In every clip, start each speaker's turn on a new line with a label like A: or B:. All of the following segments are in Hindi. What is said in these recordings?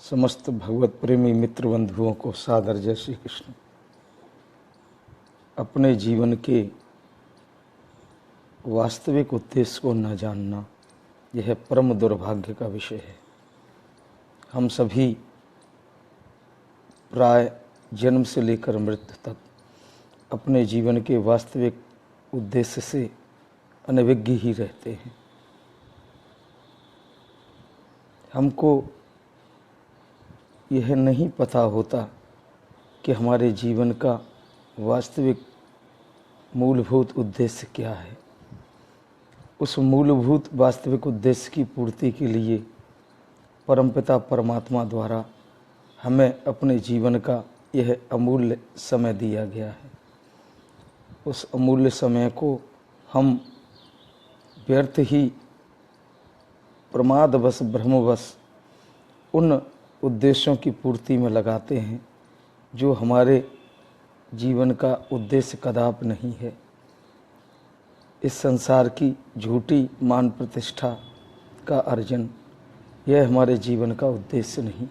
A: समस्त भगवत प्रेमी मित्र बंधुओं को सादर जय श्री कृष्ण। अपने जीवन के वास्तविक उद्देश्य को न जानना यह परम दुर्भाग्य का विषय है। हम सभी प्राय जन्म से लेकर मृत्यु तक अपने जीवन के वास्तविक उद्देश्य से अनभिज्ञ ही रहते हैं। हमको यह नहीं पता होता कि हमारे जीवन का वास्तविक मूलभूत उद्देश्य क्या है। उस मूलभूत वास्तविक उद्देश्य की पूर्ति के लिए परमपिता परमात्मा द्वारा हमें अपने जीवन का यह अमूल्य समय दिया गया है। उस अमूल्य समय को हम व्यर्थ ही प्रमादवश भ्रमवश उन उद्देश्यों की पूर्ति में लगाते हैं जो हमारे जीवन का उद्देश्य कदापि नहीं है। इस संसार की झूठी मान प्रतिष्ठा का अर्जन यह हमारे जीवन का उद्देश्य नहीं।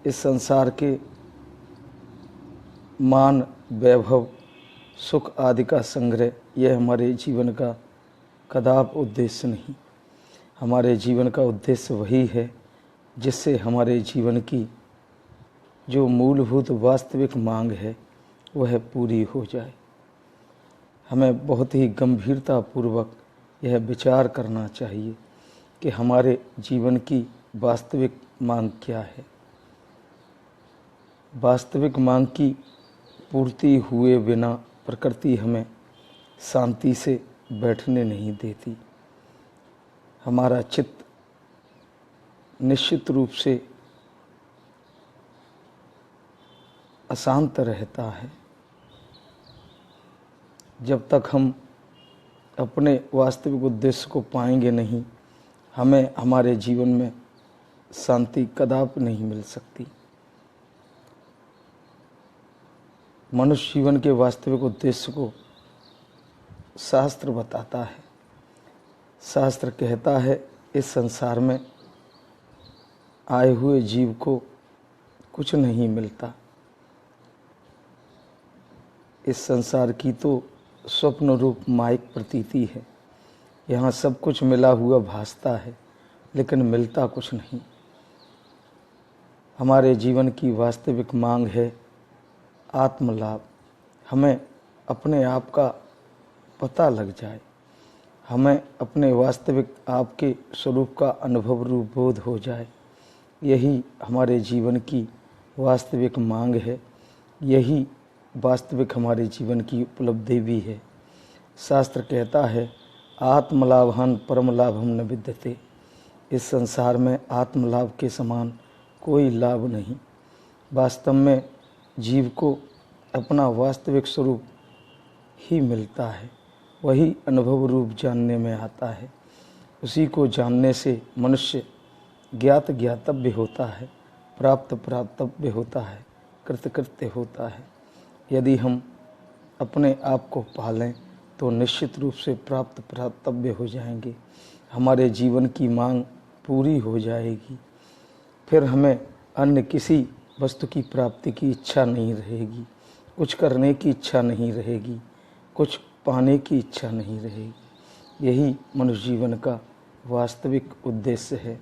A: इस संसार के मान वैभव सुख आदि का संग्रह यह हमारे जीवन का कदापि उद्देश्य नहीं। हमारे जीवन का उद्देश्य वही है जिससे हमारे जीवन की जो मूलभूत वास्तविक मांग है वह पूरी हो जाए। हमें बहुत ही गंभीरता पूर्वक यह विचार करना चाहिए कि हमारे जीवन की वास्तविक मांग क्या है। वास्तविक मांग की पूर्ति हुए बिना प्रकृति हमें शांति से बैठने नहीं देती। हमारा चित्त निश्चित रूप से अशांत रहता है। जब तक हम अपने वास्तविक उद्देश्य को पाएंगे नहीं, हमें हमारे जीवन में शांति कदापि नहीं मिल सकती। मनुष्य जीवन के वास्तविक उद्देश्य को शास्त्र बताता है। शास्त्र कहता है इस संसार में आए हुए जीव को कुछ नहीं मिलता। इस संसार की तो स्वप्न रूप माइक प्रतीति है। यहाँ सब कुछ मिला हुआ भासता है लेकिन मिलता कुछ नहीं। हमारे जीवन की वास्तविक मांग है आत्मलाभ। हमें अपने आप का पता लग जाए, हमें अपने वास्तविक आप के स्वरूप का अनुभव रूप बोध हो जाए। यही हमारे जीवन की वास्तविक मांग है। यही वास्तविक हमारे जीवन की उपलब्धि भी है। शास्त्र कहता है आत्मलाभन परमलाभम न विद्यते। इस संसार में आत्मलाभ के समान कोई लाभ नहीं। वास्तव में जीव को अपना वास्तविक स्वरूप ही मिलता है। वही अनुभव रूप जानने में आता है। उसी को जानने से मनुष्य ज्ञात ज्ञातव्य होता है, प्राप्त प्राप्तव्य होता है, कृतकृत्य होता है। यदि हम अपने आप को पालें तो निश्चित रूप से प्राप्त प्राप्तव्य हो जाएंगे। हमारे जीवन की मांग पूरी हो जाएगी। फिर हमें अन्य किसी वस्तु की प्राप्ति की इच्छा नहीं रहेगी, कुछ करने की इच्छा नहीं रहेगी, कुछ पाने की इच्छा नहीं रहेगी। यही मनुष्य जीवन का वास्तविक उद्देश्य है।